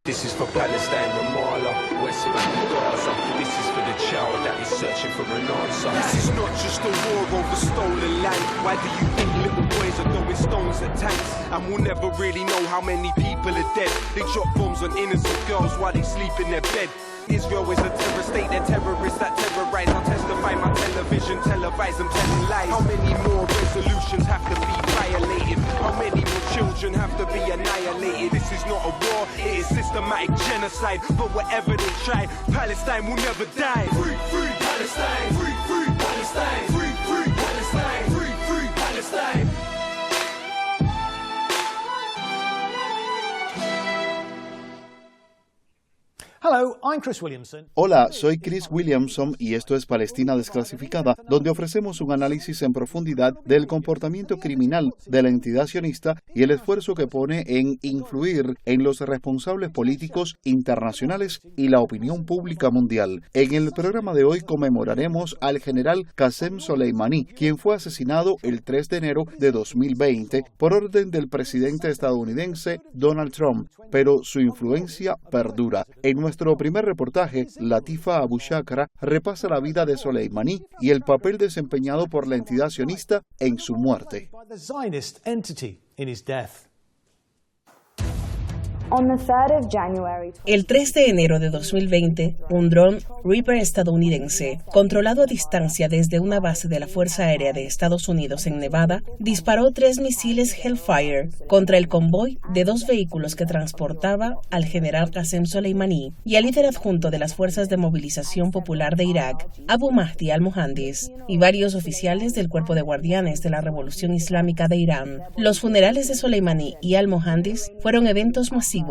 This is for Palestine, Ramallah, West Bank, Gaza. This is for the child that is searching for an answer. This is not just a war over stolen land. Why do you think little boys are throwing stones at tanks? And we'll never really know how many people are dead. They drop bombs on innocent girls while they sleep in their bed. Israel is a terror state, they're terrorists that terrorize. I'll testify my television, televise them telling lies. How many more resolutions have to be violated? How many more children have to be annihilated? This is not a war, it is systematic genocide. But whatever they try, Palestine will never die. Free, free Palestine! Free, free Palestine! Free, free Palestine! Free, free Palestine! Hello, I'm Chris Williamson. Hola, soy Chris Williamson y esto es Palestina Desclasificada, donde ofrecemos un análisis en profundidad del comportamiento criminal de la entidad sionista y el esfuerzo que pone en influir en los responsables políticos internacionales y la opinión pública mundial. En el programa de hoy conmemoraremos al general Qasem Soleimani, quien fue asesinado el 3 de enero de 2020 por orden del presidente estadounidense Donald Trump, pero su influencia perdura. En nuestro primer reportaje, Latifa Abu Shakra repasa la vida de Soleimani y el papel desempeñado por la entidad sionista en su muerte. El 3 de enero de 2020, un dron Reaper estadounidense, controlado a distancia desde una base de la Fuerza Aérea de Estados Unidos en Nevada, disparó 3 misiles Hellfire contra el convoy de 2 vehículos que transportaba al general Qasem Soleimani y al líder adjunto de las Fuerzas de Movilización Popular de Irak, Abu Mahdi al-Mohandis, y varios oficiales del Cuerpo de Guardianes de la Revolución Islámica de Irán. Los funerales de Soleimani y al-Mohandis fueron eventos masivos.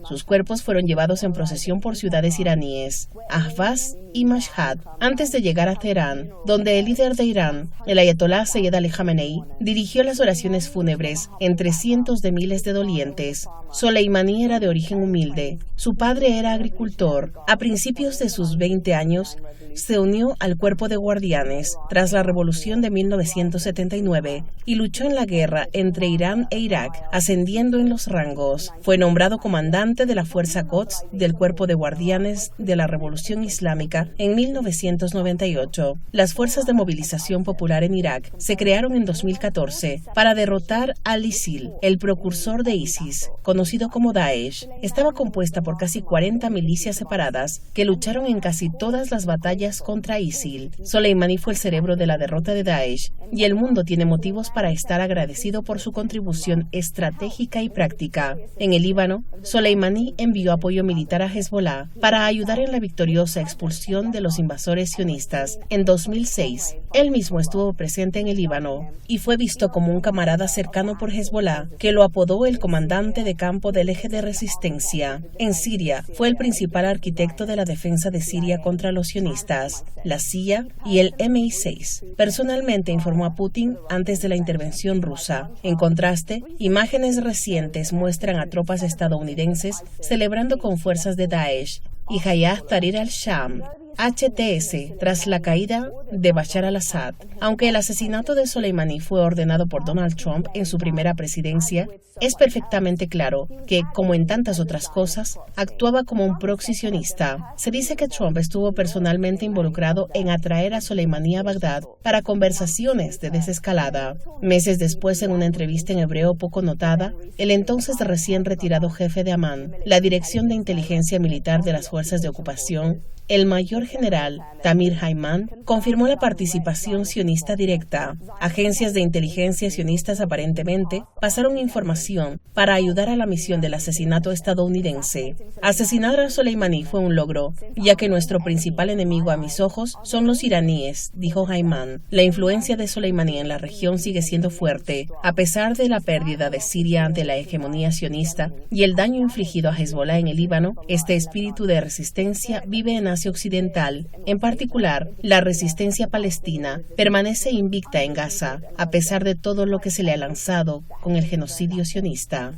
Sus cuerpos fueron llevados en procesión por ciudades iraníes, Ahvaz y Mashhad, antes de llegar a Teherán, donde el líder de Irán, el ayatolá Seyed Ali Khamenei, dirigió las oraciones fúnebres entre cientos de miles de dolientes. Soleimani era de origen humilde. Su padre era agricultor. A principios de sus 20 años, se unió al Cuerpo de Guardianes tras la Revolución de 1979 y luchó en la guerra entre Irán e Irak, ascendiendo en los rangos. Fue nombrado comandante de la Fuerza Quds del Cuerpo de Guardianes de la Revolución Islámica en 1998. Las Fuerzas de Movilización Popular en Irak se crearon en 2014 para derrotar al ISIL, el precursor de ISIS, conocido como Daesh. Estaba compuesta por casi 40 milicias separadas que lucharon en casi todas las batallas contra ISIL. Soleimani fue el cerebro de la derrota de Daesh y el mundo tiene motivos para estar agradecido por su contribución estratégica y práctica. En el Líbano, Soleimani envió apoyo militar a Hezbollah para ayudar en la victoriosa expulsión de los invasores sionistas. En 2006, él mismo estuvo presente en el Líbano y fue visto como un camarada cercano por Hezbollah, que lo apodó el comandante de campo del eje de resistencia. En Siria, fue el principal arquitecto de la defensa de Siria contra los sionistas, la CIA y el MI6. Personalmente informó a Putin antes de la intervención rusa. En contraste, imágenes recientes muestran a tropas estadounidenses celebrando con fuerzas de Daesh y Hayat Tahrir al-Sham, HTS, tras la caída de Bashar al-Assad. Aunque el asesinato de Soleimani fue ordenado por Donald Trump en su primera presidencia, es perfectamente claro que, como en tantas otras cosas, actuaba como un proxy sionista. Se dice que Trump estuvo personalmente involucrado en atraer a Soleimani a Bagdad para conversaciones de desescalada. Meses después, en una entrevista en hebreo poco notada, el entonces recién retirado jefe de Amán, la Dirección de Inteligencia Militar de las Fuerzas de Ocupación, el mayor general Tamir Haiman, confirmó la participación sionista directa. Agencias de inteligencia sionistas aparentemente pasaron información para ayudar a la misión del asesinato estadounidense. Asesinar a Soleimani fue un logro, ya que nuestro principal enemigo a mis ojos son los iraníes, dijo Haiman. La influencia de Soleimani en la región sigue siendo fuerte, a pesar de la pérdida de Siria ante la hegemonía sionista y el daño infligido a Hezbollah en el Líbano. Este espíritu de resistencia vive en Asia Occidental. En particular, la resistencia palestina permanece invicta en Gaza, a pesar de todo lo que se le ha lanzado con el genocidio sionista.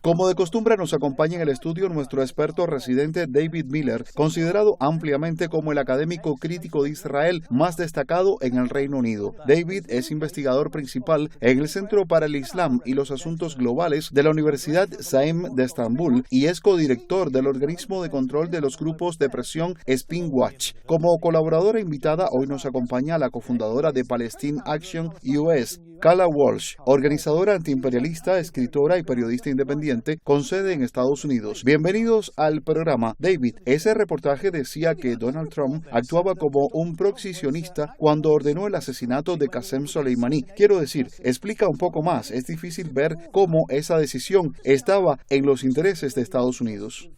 Como de costumbre, nos acompaña en el estudio nuestro experto residente David Miller, considerado ampliamente como el académico crítico de Israel más destacado en el Reino Unido. David es investigador principal en el Centro para el Islam y los Asuntos Globales de la Universidad Saim de Estambul y es codirector del organismo de control de los grupos de presión Spin Watch. Como colaboradora invitada, hoy nos acompaña la cofundadora de Palestine Action US, Kala Walsh, organizadora antiimperialista, escritora y periodista independiente con sede en Estados Unidos. Bienvenidos al programa. David, ese reportaje decía que Donald Trump actuaba como un proxy sionista cuando ordenó el asesinato de Qasem Soleimani. Quiero decir, explica un poco más. Es difícil ver cómo esa decisión estaba en los intereses de Estados Unidos.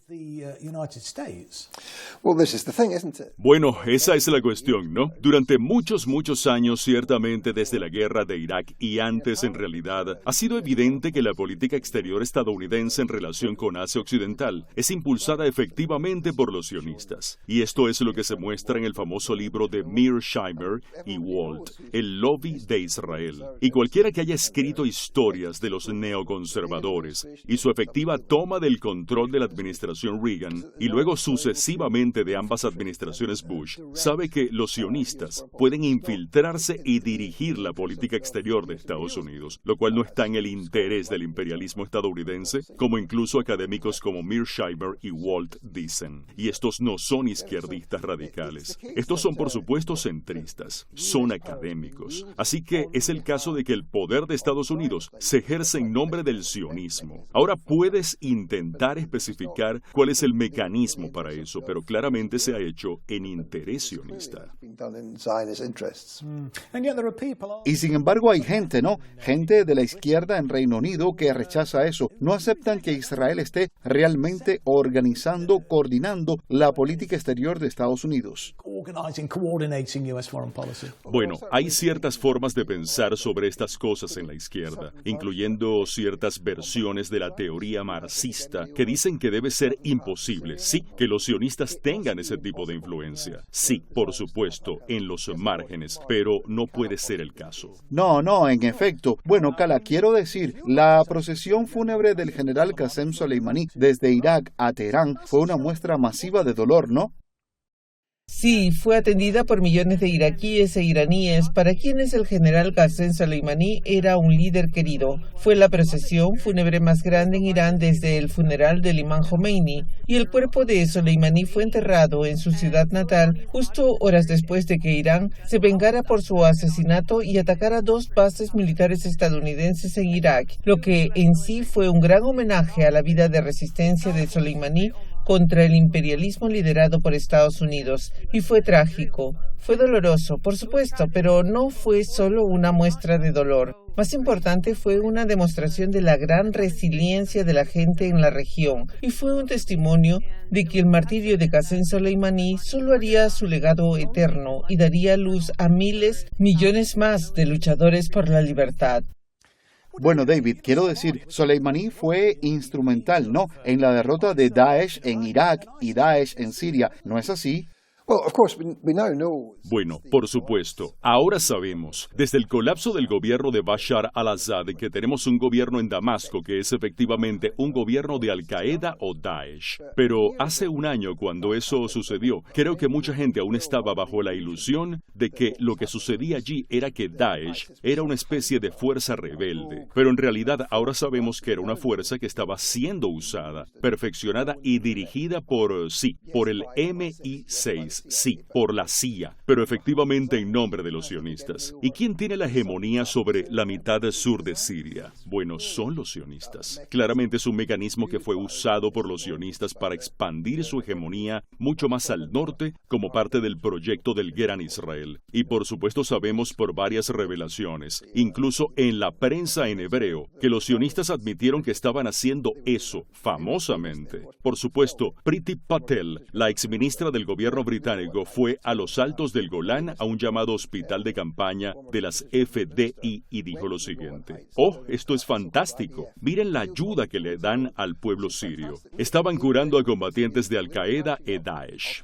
Bueno, esa es la cuestión, ¿no? Durante muchos años, ciertamente desde la guerra de Irak y antes en realidad, ha sido evidente que la política exterior estadounidense en relación con Asia Occidental es impulsada efectivamente por los sionistas. Y esto es lo que se muestra en el famoso libro de Mearsheimer y Walt, El lobby de Israel. Y cualquiera que haya escrito historias de los neoconservadores y su efectiva toma del control de la administración Reagan y luego sucesivamente de ambas administraciones Bush, sabe que los sionistas pueden infiltrarse y dirigir la política exterior de Estados Unidos, lo cual no está en el interés del imperialismo estadounidense, como incluso académicos como Mearsheimer y Walt dicen. Y estos no son izquierdistas radicales. Estos son, por supuesto, centristas. Son académicos. Así que es el caso de que el poder de Estados Unidos se ejerce en nombre del sionismo. Ahora puedes intentar especificar cuál es el mecanismo para eso, pero claramente se ha hecho en interés sionista. Y sin embargo hay gente, ¿no? Gente de la izquierda en Reino Unido que rechaza eso. No aceptan que Israel esté realmente organizando, coordinando la política exterior de Estados Unidos. Bueno, hay ciertas formas de pensar sobre estas cosas en la izquierda, incluyendo ciertas versiones de la teoría marxista que dicen que debe ser imposible, sí, que los sionistas tengan ese tipo de influencia. Sí, por supuesto, en los márgenes, pero no puede ser el caso. No, en efecto. Bueno, Kala, quiero decir, la procesión fúnebre del general Qasem Soleimani desde Irak a Teherán fue una muestra masiva de dolor, ¿no? Sí, fue atendida por millones de iraquíes e iraníes para quienes el general Qasem Soleimani era un líder querido. Fue la procesión fúnebre más grande en Irán desde el funeral del imán Jomeini, y el cuerpo de Soleimani fue enterrado en su ciudad natal justo horas después de que Irán se vengara por su asesinato y atacara 2 bases militares estadounidenses en Irak, lo que en sí fue un gran homenaje a la vida de resistencia de Soleimani contra el imperialismo liderado por Estados Unidos. Y fue trágico, fue doloroso, por supuesto, pero no fue solo una muestra de dolor. Más importante, fue una demostración de la gran resiliencia de la gente en la región y fue un testimonio de que el martirio de Qasem Soleimani solo haría su legado eterno y daría luz a miles, millones más de luchadores por la libertad. Bueno, David, quiero decir, Soleimani fue instrumental, ¿no?, en la derrota de Daesh en Irak y Daesh en Siria, ¿no es así? Bueno, por supuesto. Ahora sabemos, desde el colapso del gobierno de Bashar al-Assad, que tenemos un gobierno en Damasco que es efectivamente un gobierno de Al-Qaeda o Daesh. Pero hace un año, cuando eso sucedió, creo que mucha gente aún estaba bajo la ilusión de que lo que sucedía allí era que Daesh era una especie de fuerza rebelde. Pero en realidad ahora sabemos que era una fuerza que estaba siendo usada, perfeccionada y dirigida por el MI6. Sí, por la CIA, pero efectivamente en nombre de los sionistas. ¿Y quién tiene la hegemonía sobre la mitad sur de Siria? Bueno, son los sionistas. Claramente es un mecanismo que fue usado por los sionistas para expandir su hegemonía mucho más al norte como parte del proyecto del Gran Israel. Y por supuesto sabemos por varias revelaciones, incluso en la prensa en hebreo, que los sionistas admitieron que estaban haciendo eso famosamente. Por supuesto, Priti Patel, la exministra del gobierno británico, británico fue a los altos del Golán, a un llamado hospital de campaña de las FDI, y dijo lo siguiente: «Oh, esto es fantástico. Miren la ayuda que le dan al pueblo sirio. Estaban curando a combatientes de Al-Qaeda y Daesh».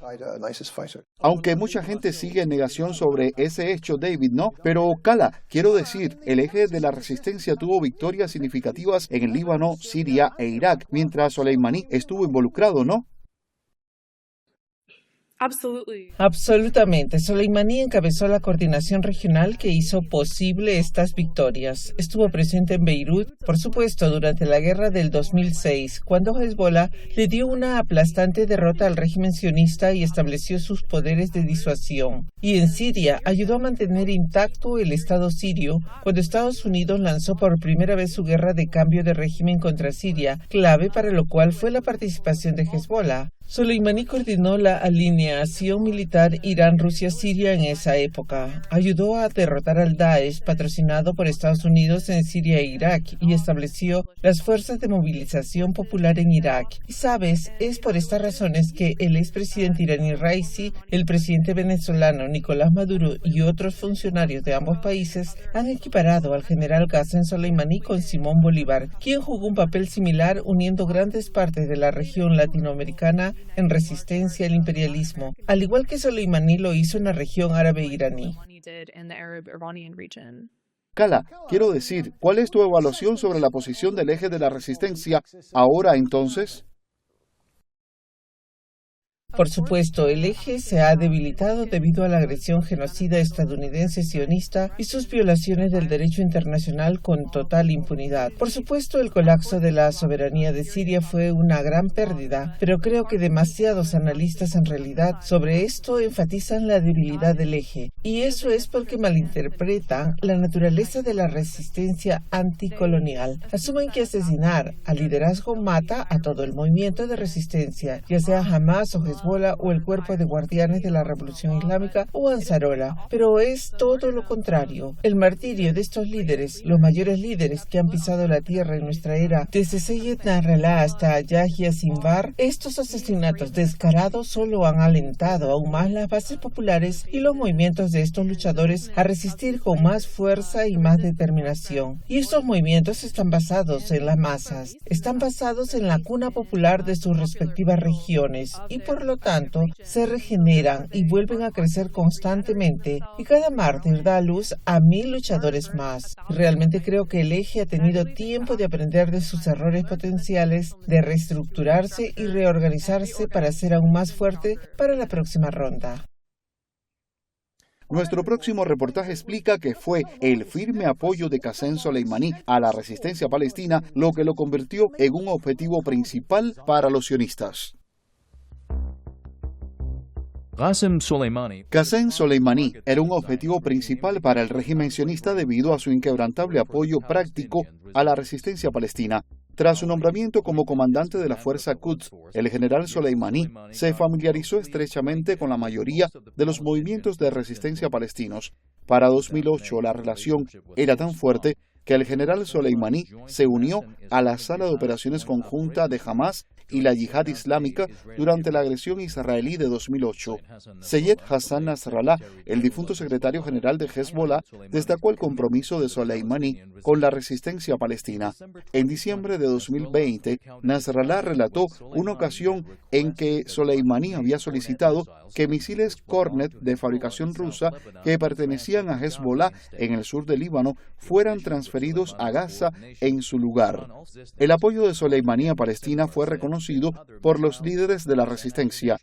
Aunque mucha gente sigue en negación sobre ese hecho, David, ¿no? Pero, Cala, quiero decir, el eje de la resistencia tuvo victorias significativas en el Líbano, Siria e Irak, mientras Soleimani estuvo involucrado, ¿no? Absolutamente. Soleimani encabezó la coordinación regional que hizo posible estas victorias. Estuvo presente en Beirut, por supuesto, durante la guerra del 2006, cuando Hezbollah le dio una aplastante derrota al régimen sionista y estableció sus poderes de disuasión. Y en Siria ayudó a mantener intacto el Estado sirio cuando Estados Unidos lanzó por primera vez su guerra de cambio de régimen contra Siria, clave para lo cual fue la participación de Hezbollah. Soleimani coordinó la alineación militar Irán-Rusia-Siria en esa época. Ayudó a derrotar al Daesh, patrocinado por Estados Unidos en Siria e Irak, y estableció las fuerzas de movilización popular en Irak. Y sabes, es por estas razones que el expresidente iraní Raisi, el presidente venezolano Nicolás Maduro y otros funcionarios de ambos países han equiparado al general Qasem Soleimani con Simón Bolívar, quien jugó un papel similar uniendo grandes partes de la región latinoamericana en resistencia al imperialismo, al igual que Soleimani lo hizo en la región árabe iraní. Cala, quiero decir, ¿cuál es tu evaluación sobre la posición del eje de la resistencia ahora entonces? Por supuesto, el eje se ha debilitado debido a la agresión genocida estadounidense sionista y sus violaciones del derecho internacional con total impunidad. Por supuesto, el colapso de la soberanía de Siria fue una gran pérdida, pero creo que demasiados analistas en realidad sobre esto enfatizan la debilidad del eje. Y eso es porque malinterpretan la naturaleza de la resistencia anticolonial. Asumen que asesinar al liderazgo mata a todo el movimiento de resistencia, ya sea Hamas o Hezbollah o el Cuerpo de Guardianes de la Revolución Islámica o Ansarola, pero es todo lo contrario. El martirio de estos líderes, los mayores líderes que han pisado la tierra en nuestra era, desde Seyed Nasrallah hasta Yahya Sinwar, estos asesinatos descarados solo han alentado aún más las bases populares y los movimientos de estos luchadores a resistir con más fuerza y más determinación. Y estos movimientos están basados en las masas, están basados en la cuna popular de sus respectivas regiones y por lo tanto se regeneran y vuelven a crecer constantemente, y cada mártir da a luz a 1000 luchadores más. Realmente creo que el eje ha tenido tiempo de aprender de sus errores potenciales, de reestructurarse y reorganizarse para ser aún más fuerte para la próxima ronda. Nuestro próximo reportaje explica que fue el firme apoyo de Qasem Soleimani a la resistencia palestina lo que lo convirtió en un objetivo principal para los sionistas. Qasem Soleimani era un objetivo principal para el régimen sionista debido a su inquebrantable apoyo práctico a la resistencia palestina. Tras su nombramiento como comandante de la Fuerza Quds, el general Soleimani se familiarizó estrechamente con la mayoría de los movimientos de resistencia palestinos. Para 2008, la relación era tan fuerte que el general Soleimani se unió a la sala de operaciones conjunta de Hamas y la Yihad Islámica durante la agresión israelí de 2008. Seyed Hassan Nasrallah, el difunto secretario general de Hezbollah, destacó el compromiso de Soleimani con la resistencia palestina. En diciembre de 2020, Nasrallah relató una ocasión en que Soleimani había solicitado que misiles Kornet de fabricación rusa que pertenecían a Hezbollah en el sur del Líbano fueran transferidos a Gaza en su lugar. El apoyo de Soleimani a Palestina fue reconocido por los líderes de la resistencia.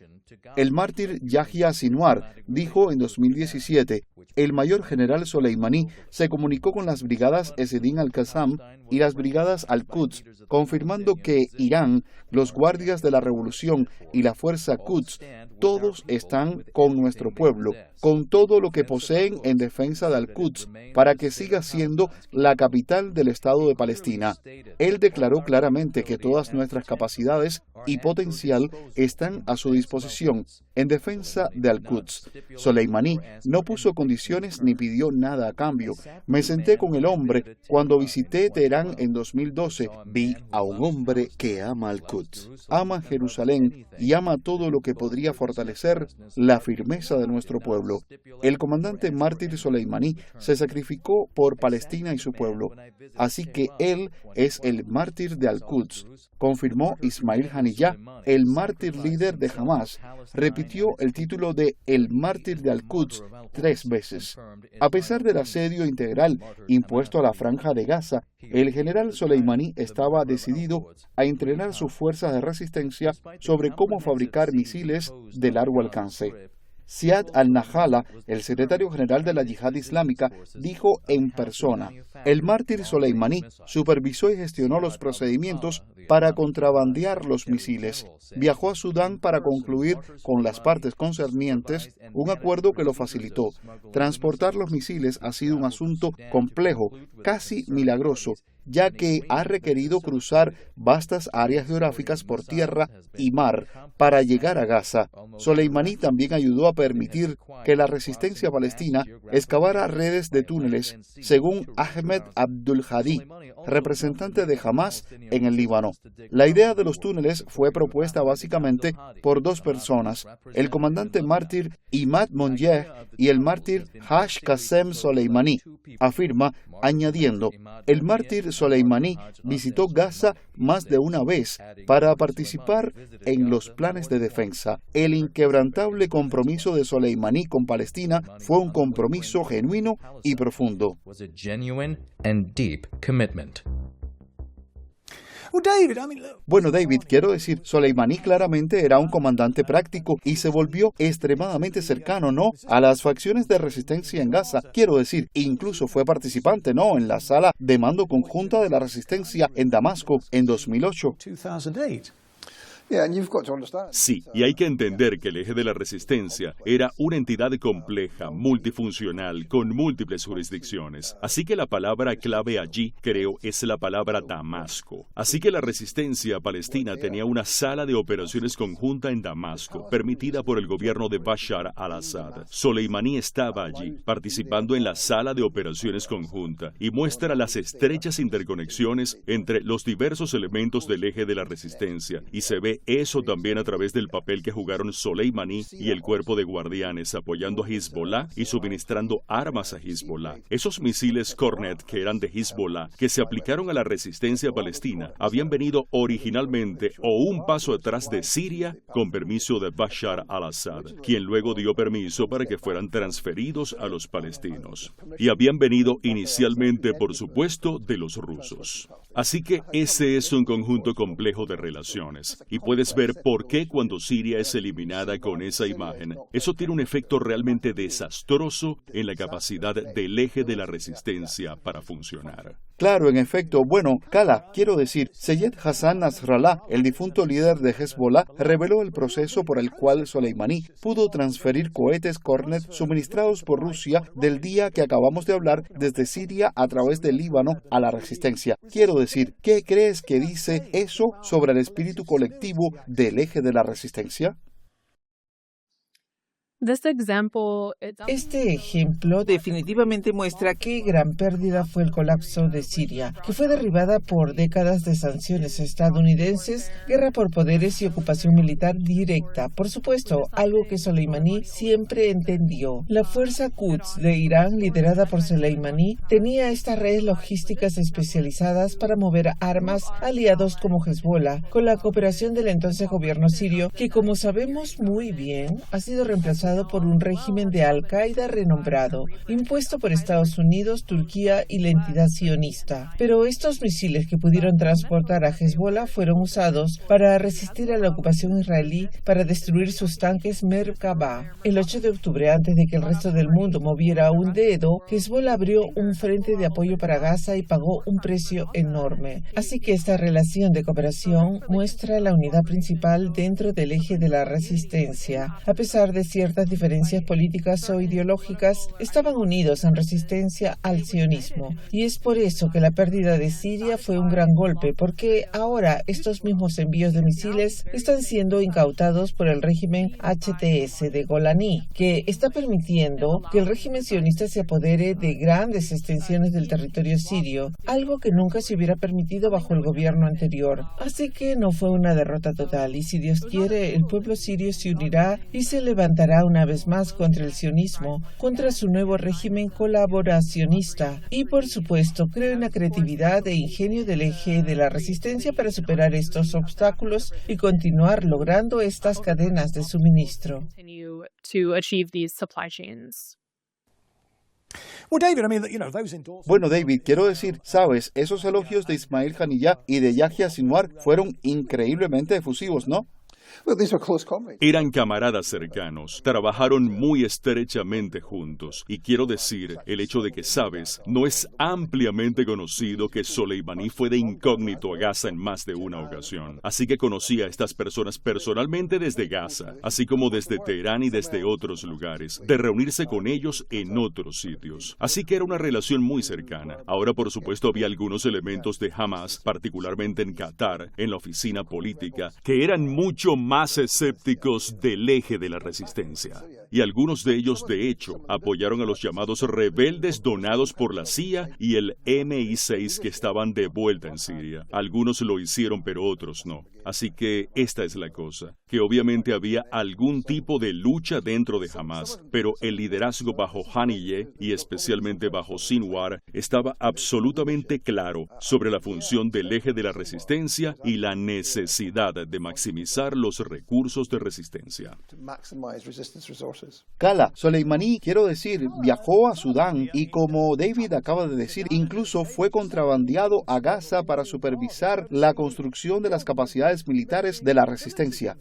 El mártir Yahya Sinwar dijo en 2017, el mayor general Soleimani se comunicó con las brigadas Esedin al-Qassam y las brigadas al-Quds, confirmando que Irán, los guardias de la revolución y la fuerza Quds, todos están con nuestro pueblo, con todo lo que poseen en defensa de al-Quds, para que siga siendo la capital del Estado de Palestina. Él declaró claramente que todas nuestras capacidades y potencial están a su disposición en defensa de Al-Quds. Soleimani no puso condiciones ni pidió nada a cambio. Me senté con el hombre cuando visité Teherán en 2012. Vi a un hombre que ama Al-Quds, ama Jerusalén y ama todo lo que podría fortalecer la firmeza de nuestro pueblo. El comandante mártir Soleimani se sacrificó por Palestina y su pueblo, así que él es el mártir de Al-Quds, confirmó Ismail Haniyeh, el mártir líder de Hamas. Repitió el título de el mártir de Al-Quds 3 veces. A pesar del asedio integral impuesto a la Franja de Gaza, el general Soleimani estaba decidido a entrenar sus fuerzas de resistencia sobre cómo fabricar misiles de largo alcance. Ziad al-Nahala, el secretario general de la Yihad Islámica, dijo en persona: el mártir Soleimani supervisó y gestionó los procedimientos para contrabandear los misiles. Viajó a Sudán para concluir con las partes concernientes un acuerdo que lo facilitó. Transportar los misiles ha sido un asunto complejo, casi milagroso, ya que ha requerido cruzar vastas áreas geográficas por tierra y mar para llegar a Gaza. Soleimani también ayudó a permitir que la resistencia palestina excavara redes de túneles, según Ahmed Abdul Hadi, representante de Hamas en el Líbano. La idea de los túneles fue propuesta básicamente por 2 personas, el comandante mártir Imad Monyeh y el mártir Haj Qasem Soleimani, afirma, añadiendo: el mártir Soleimani visitó Gaza más de una vez para participar en los planes de defensa. El inquebrantable compromiso de Soleimani con Palestina fue un compromiso genuino y profundo. Bueno, David, quiero decir, Soleimani claramente era un comandante práctico y se volvió extremadamente cercano, ¿no?, a las facciones de resistencia en Gaza. Quiero decir, incluso fue participante, ¿no?, en la sala de mando conjunta de la resistencia en Damasco en 2008. Sí, y hay que entender que el eje de la resistencia era una entidad compleja, multifuncional, con múltiples jurisdicciones. Así que la palabra clave allí, creo, es la palabra Damasco. Así que la resistencia palestina tenía una sala de operaciones conjunta en Damasco, permitida por el gobierno de Bashar al-Assad. Soleimani estaba allí, participando en la sala de operaciones conjunta, y muestra las estrechas interconexiones entre los diversos elementos del eje de la resistencia, y se ve eso también a través del papel que jugaron Soleimani y el cuerpo de guardianes apoyando a Hezbollah y suministrando armas a Hezbollah. Esos misiles Kornet que eran de Hezbollah, que se aplicaron a la resistencia palestina, habían venido originalmente o un paso atrás de Siria con permiso de Bashar al-Assad, quien luego dio permiso para que fueran transferidos a los palestinos. Y habían venido inicialmente, por supuesto, de los rusos. Así que ese es un conjunto complejo de relaciones. Y puedes ver por qué cuando Siria es eliminada con esa imagen, eso tiene un efecto realmente desastroso en la capacidad del eje de la resistencia para funcionar. Claro, en efecto. Bueno, Kala, quiero decir, Seyed Hassan Nasrallah, el difunto líder de Hezbollah, reveló el proceso por el cual Soleimani pudo transferir cohetes Kornet suministrados por Rusia del día que acabamos de hablar desde Siria a través del Líbano a la resistencia. Quiero decir, ¿qué crees que dice eso sobre el espíritu colectivo del eje de la resistencia? Este ejemplo definitivamente muestra qué gran pérdida fue el colapso de Siria, que fue derribada por décadas de sanciones estadounidenses, guerra por poderes y ocupación militar directa. Por supuesto, algo que Soleimani siempre entendió. La fuerza Quds de Irán, liderada por Soleimani, tenía estas redes logísticas especializadas para mover armas a aliados como Hezbollah, con la cooperación del entonces gobierno sirio, que, como sabemos muy bien, ha sido reemplazado por un régimen de Al-Qaeda renombrado, impuesto por Estados Unidos, Turquía y la entidad sionista. Pero estos misiles que pudieron transportar a Hezbollah fueron usados para resistir a la ocupación israelí para destruir sus tanques Merkabah. El 8 de octubre, antes de que el resto del mundo moviera un dedo, Hezbollah abrió un frente de apoyo para Gaza y pagó un precio enorme. Así que esta relación de cooperación muestra la unidad principal dentro del eje de la resistencia, a pesar de ciertas las diferencias políticas o ideológicas, estaban unidos en resistencia al sionismo. Y es por eso que la pérdida de Siria fue un gran golpe, porque ahora estos mismos envíos de misiles están siendo incautados por el régimen HTS de Golani, que está permitiendo que el régimen sionista se apodere de grandes extensiones del territorio sirio, algo que nunca se hubiera permitido bajo el gobierno anterior. Así que no fue una derrota total, y si Dios quiere, el pueblo sirio se unirá y se levantará una vez más contra el sionismo, contra su nuevo régimen colaboracionista. Y por supuesto, creo en la creatividad e ingenio del eje de la resistencia para superar estos obstáculos y continuar logrando estas cadenas de suministro. Bueno, David, quiero decir, sabes, esos elogios de Ismail Haniyeh y de Yahya Sinwar fueron increíblemente efusivos, ¿no? Eran camaradas cercanos, trabajaron muy estrechamente juntos. Y quiero decir, el hecho de que, sabes, no es ampliamente conocido que Soleimani fue de incógnito a Gaza en más de una ocasión. Así que conocí a estas personas personalmente desde Gaza, así como desde Teherán y desde otros lugares, de reunirse con ellos en otros sitios. Así que era una relación muy cercana. Ahora, por supuesto, había algunos elementos de Hamas, particularmente en Qatar, en la oficina política, que eran mucho más escépticos del eje de la resistencia. Y algunos de ellos, de hecho, apoyaron a los llamados rebeldes donados por la CIA y el MI6 que estaban de vuelta en Siria. Algunos lo hicieron, pero otros no. Así que esta es la cosa, que obviamente había algún tipo de lucha dentro de Hamas, pero el liderazgo bajo Haniyeh y especialmente bajo Sinwar estaba absolutamente claro sobre la función del eje de la resistencia y la necesidad de maximizar los recursos de resistencia. Kala, Soleimani, quiero decir, viajó a Sudán y, como David acaba de decir, incluso fue contrabandeado a Gaza para supervisar la construcción de las capacidades militares de la resistencia.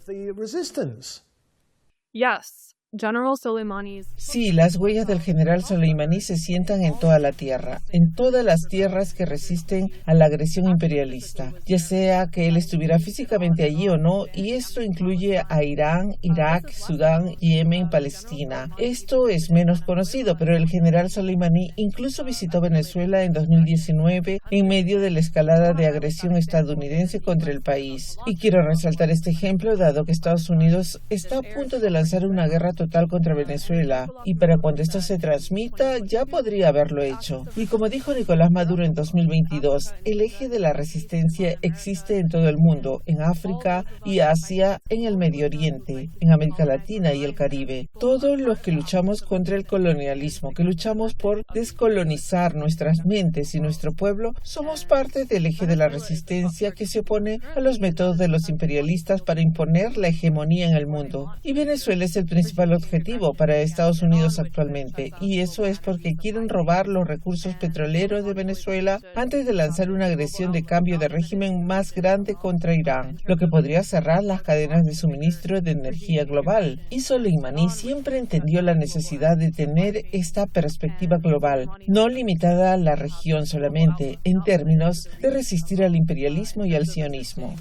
Sí, las huellas del general Soleimani se sientan en toda la tierra, en todas las tierras que resisten a la agresión imperialista, ya sea que él estuviera físicamente allí o no, y esto incluye a Irán, Irak, Sudán, Yemen, Palestina. Esto es menos conocido, pero el general Soleimani incluso visitó Venezuela en 2019 en medio de la escalada de agresión estadounidense contra el país. Y quiero resaltar este ejemplo dado que Estados Unidos está a punto de lanzar una guerra total contra Venezuela, y para cuando esto se transmita ya podría haberlo hecho. Y como dijo Nicolás Maduro en 2022, el eje de la resistencia existe en todo el mundo, en África y Asia, en el Medio Oriente, en América Latina y el Caribe. Todos los que luchamos contra el colonialismo, que luchamos por descolonizar nuestras mentes y nuestro pueblo, somos parte del eje de la resistencia que se opone a los métodos de los imperialistas para imponer la hegemonía en el mundo. Y Venezuela es el principal objetivo para Estados Unidos actualmente, y eso es porque quieren robar los recursos petroleros de Venezuela antes de lanzar una agresión de cambio de régimen más grande contra Irán, lo que podría cerrar las cadenas de suministro de energía global. Y Soleimani siempre entendió la necesidad de tener esta perspectiva global, no limitada a la región solamente, en términos de resistir al imperialismo y al sionismo.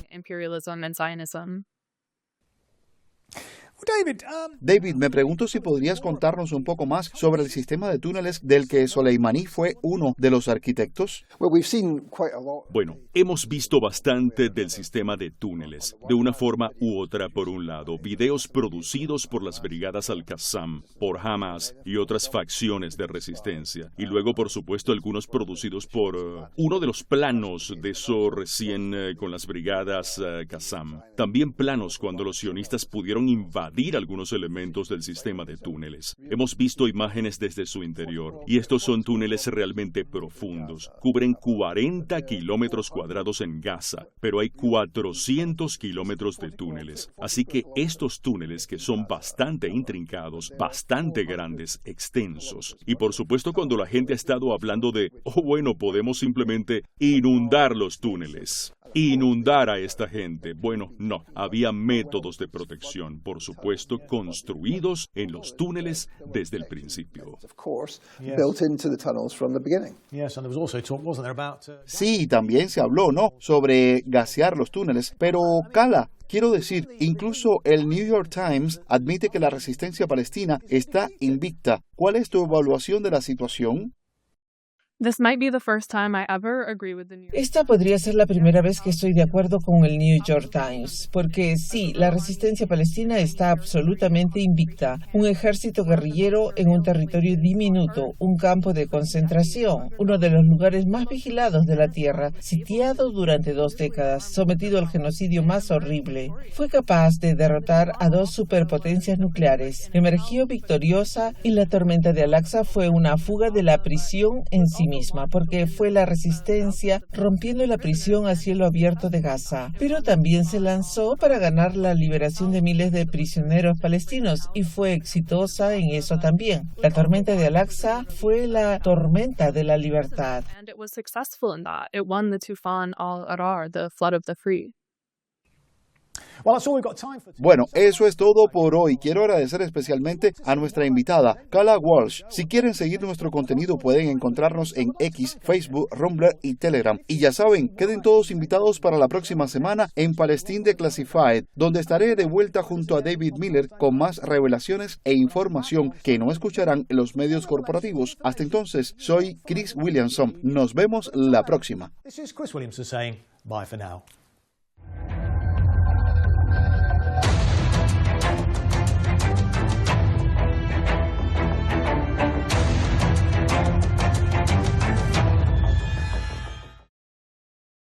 David, me pregunto si podrías contarnos un poco más sobre el sistema de túneles del que Soleimani fue uno de los arquitectos. Bueno, hemos visto bastante del sistema de túneles, de una forma u otra. Por un lado, videos producidos por las brigadas Al-Qassam, por Hamas y otras facciones de resistencia, y luego, por supuesto, algunos producidos por uno de los planos de eso recién con las brigadas Qassam. También planos cuando los sionistas pudieron invadir algunos elementos del sistema de túneles. Hemos visto imágenes desde su interior, y estos son túneles realmente profundos. Cubren 40 kilómetros cuadrados en Gaza, pero hay 400 kilómetros de túneles. Así que estos túneles, que son bastante intrincados, bastante grandes, extensos, y por supuesto cuando la gente ha estado hablando de, bueno, podemos simplemente inundar los túneles. Inundar a esta gente. Bueno, no. Había métodos de protección, por supuesto, construidos en los túneles desde el principio. Sí, también se habló, ¿no?, sobre gasear los túneles. Pero, Kala, Quiero decir, incluso el New York Times admite que la resistencia palestina está invicta. ¿Cuál es tu evaluación de la situación? Esta podría ser la primera vez que estoy de acuerdo con el New York Times, porque sí, la resistencia palestina está absolutamente invicta. Un ejército guerrillero en un territorio diminuto, un campo de concentración, uno de los lugares más vigilados de la tierra, sitiado durante 2 décadas, sometido al genocidio más horrible. Fue capaz de derrotar a 2 superpotencias nucleares, emergió victoriosa y la tormenta de Al-Aqsa fue una fuga de la prisión en sí misma, porque fue la resistencia rompiendo la prisión a cielo abierto de Gaza. Pero también se lanzó para ganar la liberación de miles de prisioneros palestinos y fue exitosa en eso también. La tormenta de Al-Aqsa fue la tormenta de la libertad. Bueno, eso es todo por hoy. Quiero agradecer especialmente a nuestra invitada, Kala Walsh. Si quieren seguir nuestro contenido, pueden encontrarnos en X, Facebook, Rumble y Telegram. Y ya saben, queden todos invitados para la próxima semana en Palestine Declassified, donde estaré de vuelta junto a David Miller con más revelaciones e información que no escucharán en los medios corporativos. Hasta entonces, soy Chris Williamson. Nos vemos la próxima. This is Chris Williamson saying bye for now.